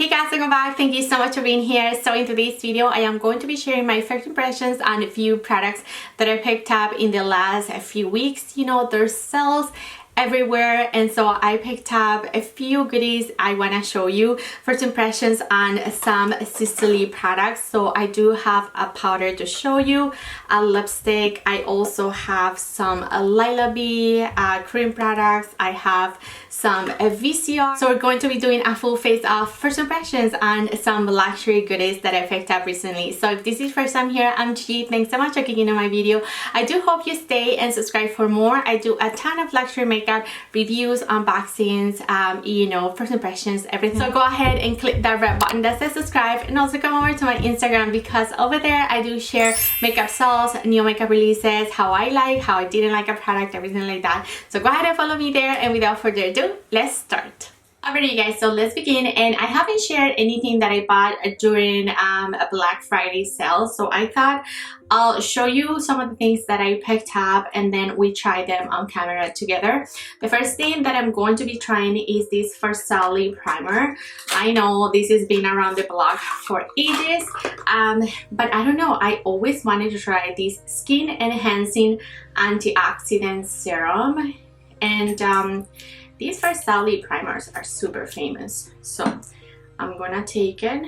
Hey guys, welcome back. Thank you so much for being here. So in today's video, I am going to be sharing my first impressions on a few products that I picked up in the last few weeks. You know, there's sales everywhere, and so I picked up a few goodies I want to show you. First impressions on some Sisley products. So I do have a powder to show you, a lipstick. I also have some Lilah cream products. I have some Viseart. So we're going to be doing a full face of first impressions on some luxury goodies that I picked up recently. So if this is your first time here, I'm Chi. Thanks so much for clicking on my video. I do hope you stay and subscribe for more. I do a ton of luxury makeup reviews, unboxings, you know, first impressions, everything. So go ahead and click that red button that says subscribe, and also come over to my Instagram, because over there I do share makeup sales, new makeup releases, how I like, how I didn't like a product, everything like that. So go ahead and follow me there, and without further ado, let's start. Alright you guys, so let's begin. And I haven't shared anything that I bought during a Black Friday sale, so I thought I'll show you some of the things that I picked up and then we try them on camera together. The first thing that I'm going to be trying is this Farsali primer. I know this has been around the block for ages, but I don't know, I always wanted to try this skin enhancing antioxidant serum, and these Farsali primers are super famous. So I'm gonna take it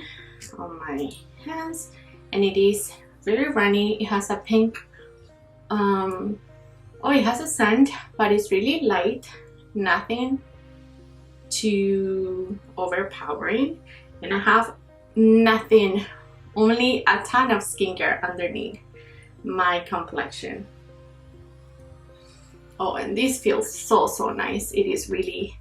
on my hands, and it is very runny. It has a pink, it has a scent, but it's really light, nothing too overpowering, and I have nothing, only a ton of skincare underneath my complexion. Oh, and this feels so nice. It is really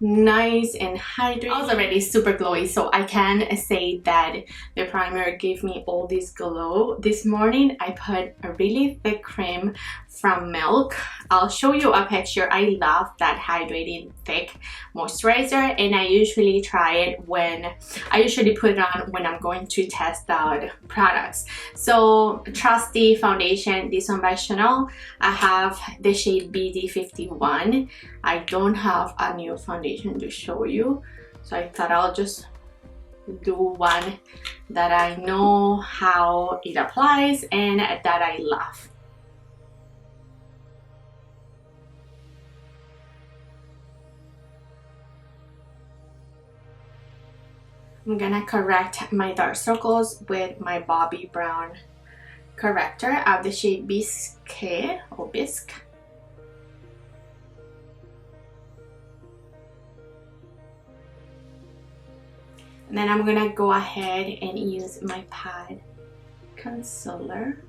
nice and hydrating. I was already super glowy, so I can say that the primer gave me all this glow. This morning I put a really thick cream from Milk. I'll show you a picture. I love that hydrating thick moisturizer, and I usually try it when I usually put it on when I'm going to test out products. So trusty foundation, this one by Chanel. I have the shade BD51. I don't have a new foundation to show you, so I thought I'll just do one that I know how it applies and that I love. I'm gonna correct my dark circles with my Bobbi Brown corrector of the shade Bisque or Bisque. And then I'm gonna go ahead and use my pad concealer.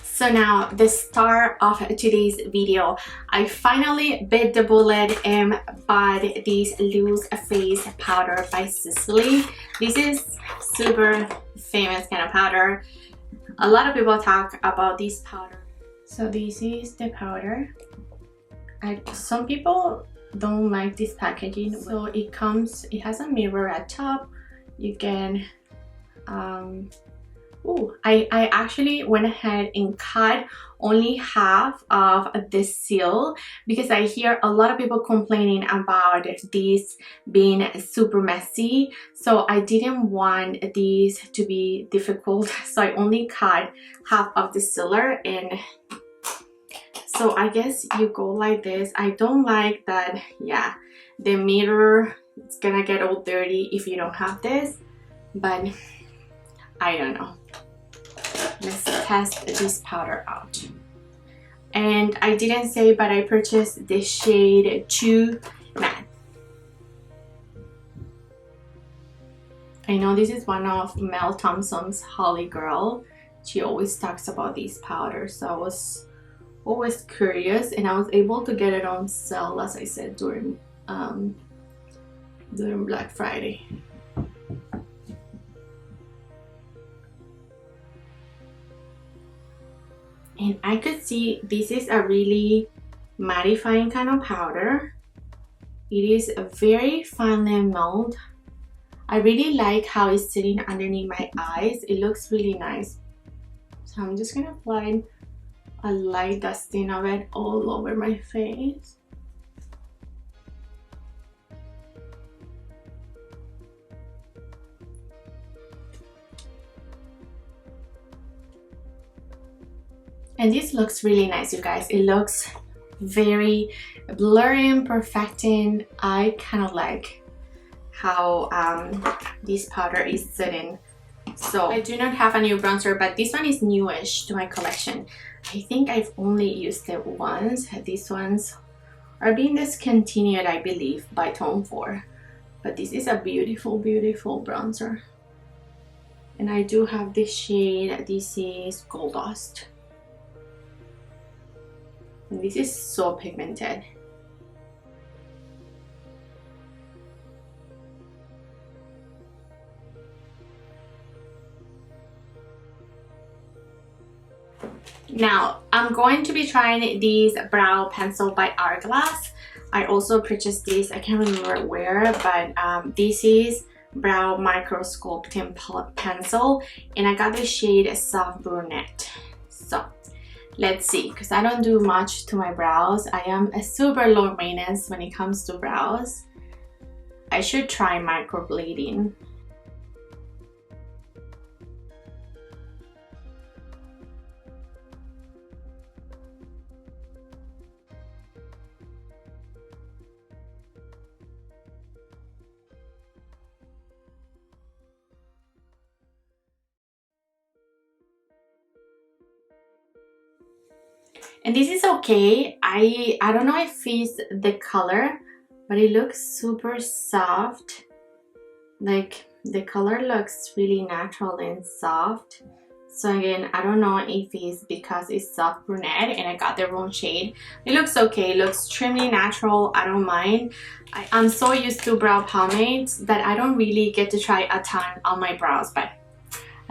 So now, the star of today's video, I finally bit the bullet and bought this loose face powder by Sisley. This is super famous kind of powder. A lot of people talk about this powder. So this is the powder. Some people don't like this packaging. So it has a mirror at top. You can I actually went ahead and cut only half of the seal, because I hear a lot of people complaining about this being super messy. So I didn't want this to be difficult, so I only cut half of the sealer. And so I guess you go like this. I don't like that, yeah, the mirror, it's gonna get all dirty if you don't have this, but I don't know. Let's test this powder out. And I didn't say, but I purchased the shade 2 Matte. I know this is one of Mel Thompson's Holy Grail. She always talks about these powders, so I was always curious, and I was able to get it on sale, as I said, during Black Friday. And I could see this is a really mattifying kind of powder. It is a very finely milled. I really like how it's sitting underneath my eyes. It looks really nice. So So I'm just gonna apply a light dusting of it all over my face. And this looks really nice, you guys. It looks very blurring, perfecting. I kind of like how this powder is sitting. So I do not have a new bronzer, but this one is newish to my collection. I think I've only used it once. These ones are being discontinued, I believe, by Tom Ford. But this is a beautiful, beautiful bronzer. And I do have this shade. This is Gold Dust. And this is so pigmented. Now, I'm going to be trying these brow pencil by Hourglass. I also purchased this, I can't remember where, but this is brow micro sculpting pencil, and I got the shade Soft Brunette. So let's see, because I don't do much to my brows. I am a super low maintenance when it comes to brows. I should try microblading. And this is okay. I don't know if it's the color, but it looks super soft. Like the color looks really natural and soft. So again, I don't know if it's because it's Soft Brunette and I got the wrong shade. It looks okay. It looks extremely natural. I don't mind. I'm so used to brow pomades that I don't really get to try a ton on my brows, but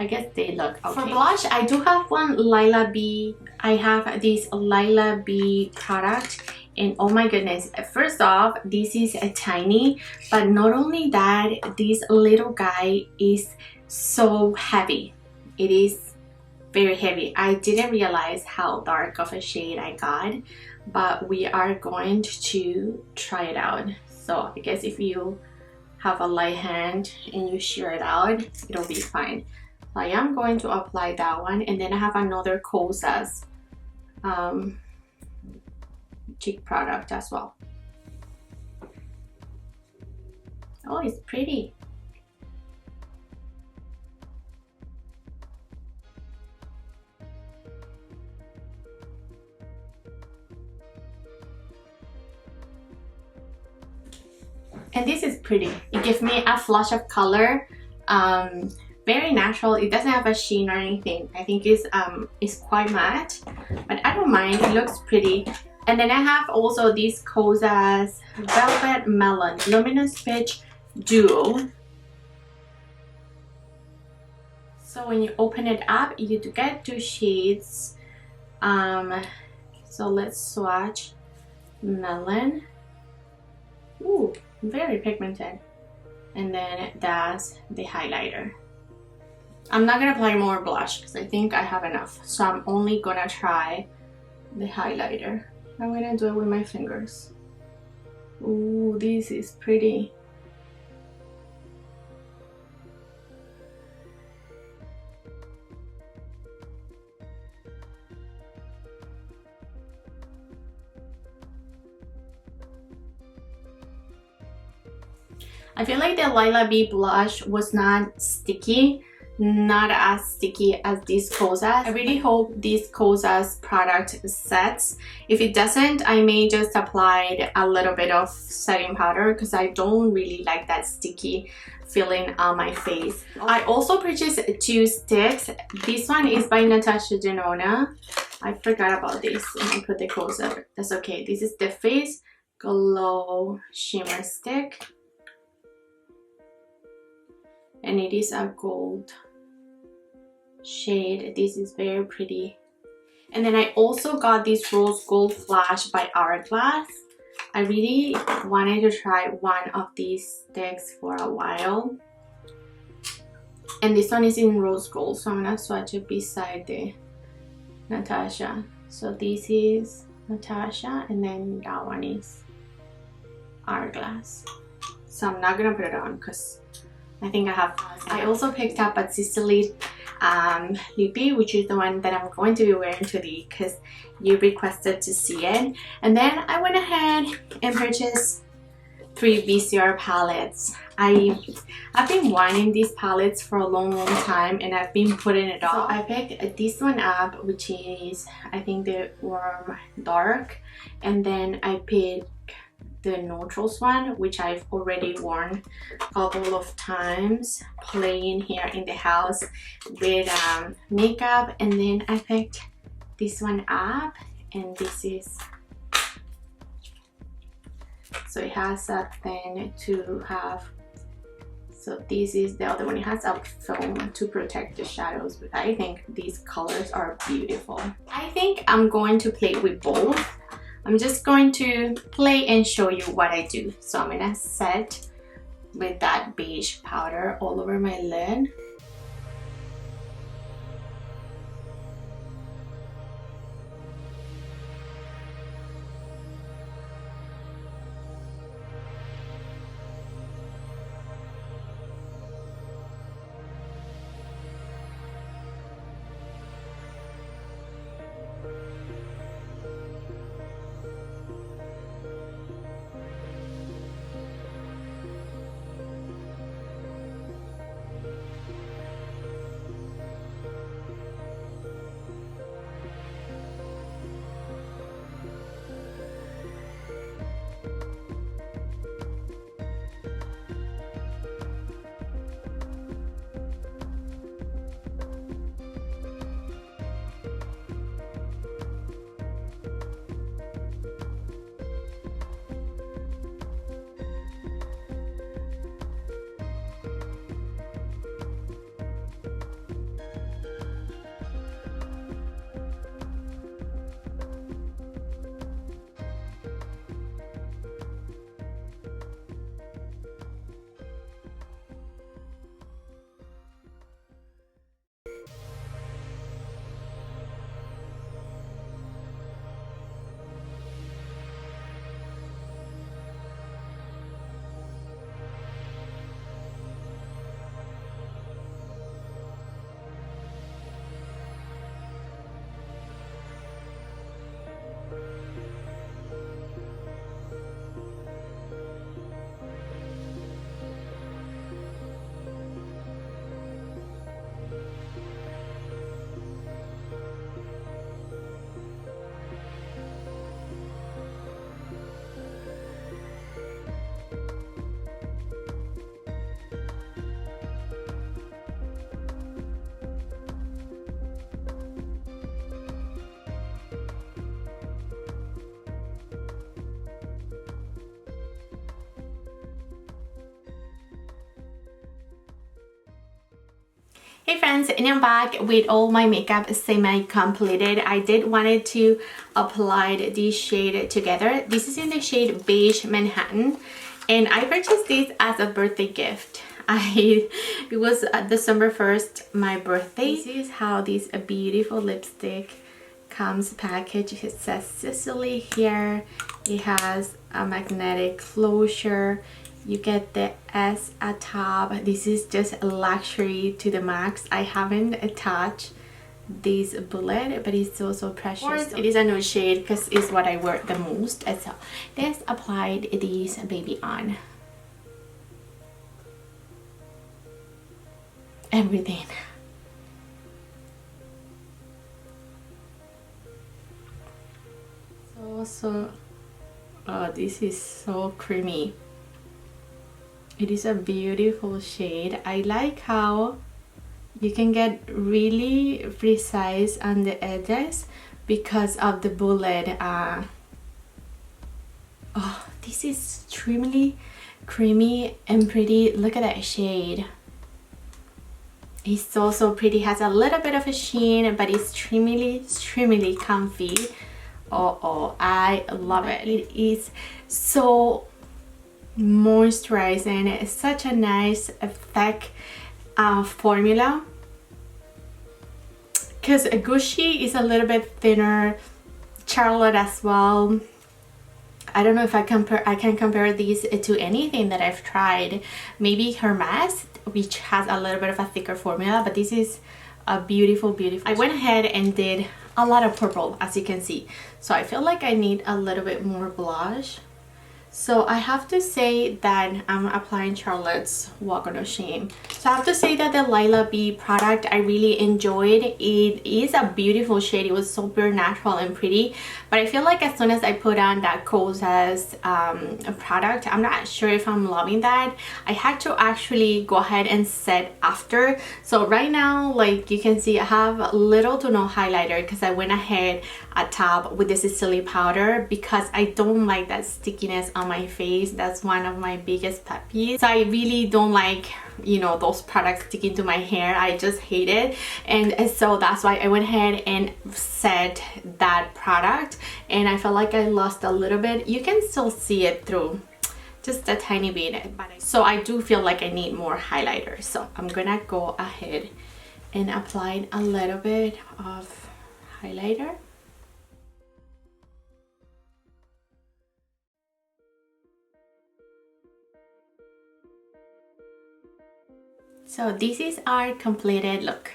I guess they look okay. For blush, I do have one Lilah B. I have this Lilah B product, and oh my goodness, first off, this is a tiny, but not only that, this little guy is so heavy. It is very heavy. I didn't realize how dark of a shade I got, but we are going to try it out. So I guess if you have a light hand and you shear it out, it'll be fine. I am going to apply that one, and then I have another Kosas cheek product as well. Oh, it's pretty. And this is pretty. It gives me a flush of color. Very natural. It doesn't have a sheen or anything. I think it's quite matte, but I don't mind. It looks pretty. And then I have also these Kosas Velvet Melon Luminous Peach Duo. So when you open it up, you do get two shades. So let's swatch Melon. Ooh, very pigmented. And then that's the highlighter. I'm not gonna apply more blush because I think I have enough. So I'm only gonna try the highlighter. I'm gonna do it with my fingers. Ooh, this is pretty. I feel like the Lilah B blush was not sticky. Not as sticky as these Kosas. I really hope this Kosas product sets. If it doesn't, I may just apply a little bit of setting powder because I don't really like that sticky feeling on my face. I also purchased two sticks. This one is by Natasha Denona. I forgot about this and I put the Kosa. That's okay. This is the Face Glow Shimmer Stick. And it is a gold shade. This is very pretty. And then I also got this Rose Gold Flash by Hourglass. I really wanted to try one of these sticks for a while. And this one is in Rose Gold, so I'm gonna swatch it beside the Natasha. So this is Natasha, and then that one is Hourglass. So I'm not gonna put it on because I think I have. I also picked up a Sisley lippy, which is the one that I'm going to be wearing today because you requested to see it. And then I went ahead and purchased 3 Viseart palettes. I've been wanting these palettes for a long time, and I've been putting it off. So I picked this one up, which is I think the warm dark, and then I picked the neutrals one, which I've already worn a couple of times playing here in the house with makeup. And then I picked this one up, and this is, so it has a thing to have, so this is the other one. It has a film to protect the shadows, but I think these colors are beautiful. I think I'm going to play with both. I'm just going to play and show you what I do. So I'm gonna set with that beige powder all over my lid. Hey friends, and I'm back with all my makeup semi-completed. I did wanted to apply this shade together. This is in the shade Beige Manhattan, and I purchased this as a birthday gift. It was December 1st, my birthday. This is how this beautiful lipstick comes packaged. It says Sisley here. It has a magnetic closure. You get the S at top. This is just luxury to the max. I haven't attached this bullet, but it's so precious. Of course, it is a nude shade because it's what I wear the most. And so let's apply this baby on. Everything. Oh, this is so creamy. It is a beautiful shade. I like how you can get really precise on the edges because of the bullet. Oh, this is extremely creamy and pretty. Look at that shade. It's so pretty. Has a little bit of a sheen, but it's extremely comfy. Oh, I love it. It is so moisturizing. It's such a nice thick formula. because Gucci is a little bit thinner, Charlotte as well. I don't know if I can compare these to anything that I've tried. Maybe Hermes, which has a little bit of a thicker formula, but this is a beautiful, beautiful. I went ahead and did a lot of purple, as you can see. So I feel like I need a little bit more blush. So I have to say that I'm applying Charlotte's Walk of Shame. So I have to say that the Lilah B product I really enjoyed. It is a beautiful shade. It was super natural and pretty. But I feel like as soon as I put on that Kosas product, I'm not sure if I'm loving that. I had to actually go ahead and set after. So right now, like you can see, I have little to no highlighter because I went ahead at top with the Sisley powder because I don't like that stickiness on my face. That's one of my biggest pet peeves. So I really don't like, you know, those products sticking to my hair. I just hate it. And so that's why I went ahead and set that product, and I felt like I lost a little bit. You can still see it through just a tiny bit, but so I do feel like I need more highlighter. So I'm gonna go ahead and apply a little bit of highlighter. So this is our completed look.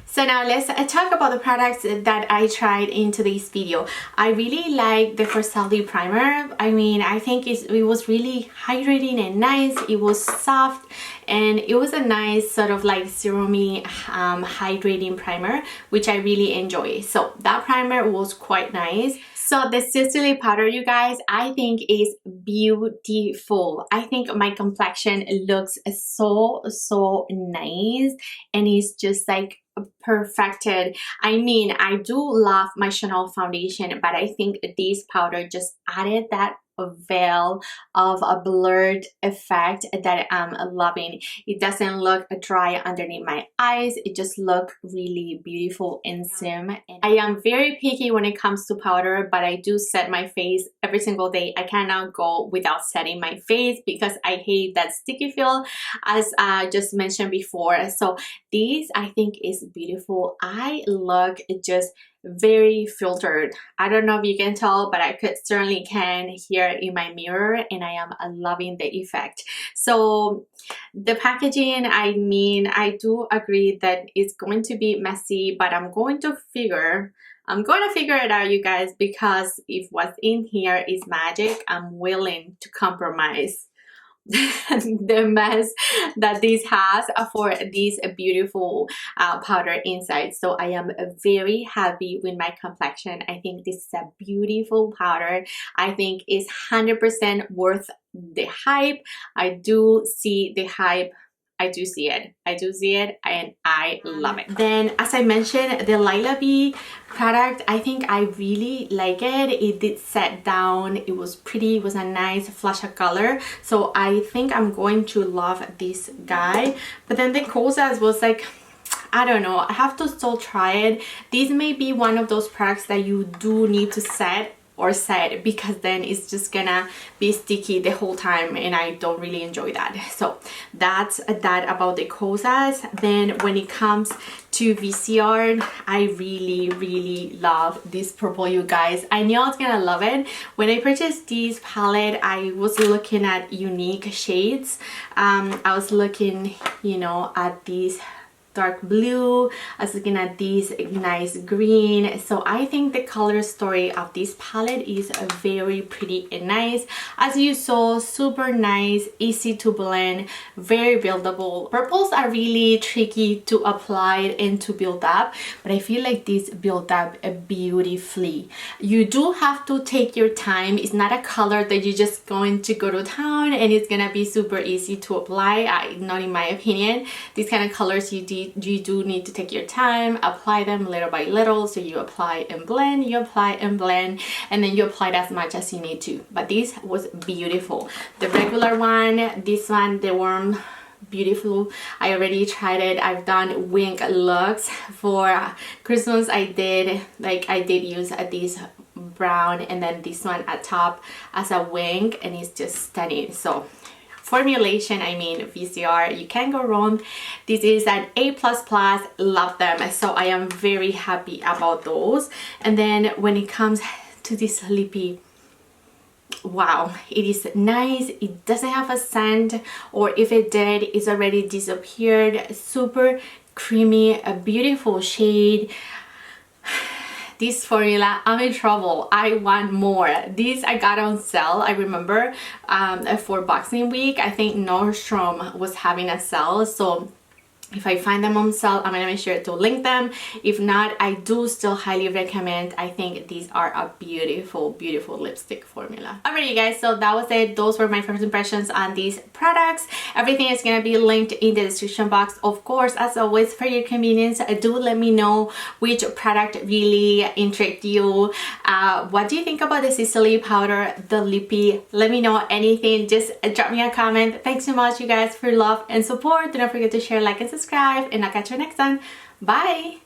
So now let's talk about the products that I tried in today's video. I really like the Farsali primer. I mean, I think it was really hydrating and nice. It was soft and it was a nice sort of like serumy hydrating primer, which I really enjoy. So that primer was quite nice. So the Sisley powder, you guys, I think is beautiful. I think my complexion looks so nice, and it's just like perfected. I mean, I do love my Chanel foundation, but I think this powder just added that veil of a blurred effect that I'm loving. It doesn't look dry underneath my eyes. It just looks really beautiful and sim. And I am very picky when it comes to powder, but I do set my face every single day. I cannot go without setting my face because I hate that sticky feel, as I just mentioned before. So this I think is beautiful. I look just very filtered. I don't know if you can tell, but I certainly can here in my mirror, and I am loving the effect. So the packaging, I mean, I do agree that it's going to be messy, but I'm going to figure it out, you guys, because if what's in here is magic, I'm willing to compromise the mess that this has for this beautiful powder inside. So I am very happy with my complexion. I think this is a beautiful powder. I think it's 100% worth the hype. I do see the hype. I do see it and I love it. Then, as I mentioned, the Lilah B product, I think I really like it. It did set down. It was pretty. It was a nice flash of color. So I think I'm going to love this guy. But then the Kosas was like, I don't know. I have to still try it. This may be one of those products that you do need to set because then it's just gonna be sticky the whole time, and I don't really enjoy that. So that's that about the Kosas. Then when it comes to Viseart, I really love this purple, you guys. I knew I was gonna love it. When I purchased this palette, I was looking at unique shades. I was looking, you know, at these dark blue. I was looking at these nice green. So I think the color story of this palette is very pretty and nice. As you saw, super nice, easy to blend, very buildable. Purples are really tricky to apply and to build up, but I feel like this build up beautifully. You do have to take your time. It's not a color that you're just going to go to town and it's gonna be super easy to apply. Not in my opinion. These kind of colors you do need to take your time, apply them little by little. So you apply and blend, you apply and blend, and then you apply as much as you need to. But this was beautiful. The regular one, this one, the warm, beautiful. I already tried it. I've done wing looks for Christmas. I did use this brown and then this one at top as a wing, and it's just stunning. So formulation. I mean, Viseart, you can't go wrong. This is an A++, love them. So I am very happy about those. And then when it comes to this lippy, wow, it is nice. It doesn't have a scent, or if it did, it's already disappeared. Super creamy, a beautiful shade. This formula, I'm in trouble. I want more. These I got on sale. I remember for Boxing Week, I think Nordstrom was having a sale. So if I find them on sale, I'm gonna make sure to link them. If not, I do still highly recommend. I think these are a beautiful, beautiful lipstick formula. Alright, you guys, so that was it. Those were my first impressions on these products. Everything is gonna be linked in the description box. Of course, as always, for your convenience, do let me know which product really intrigued you. What do you think about the Sisley powder, the lippy? Let me know anything. Just drop me a comment. Thanks so much, you guys, for love and support. Do not forget to share, like, and subscribe, and I'll catch you next time. Bye!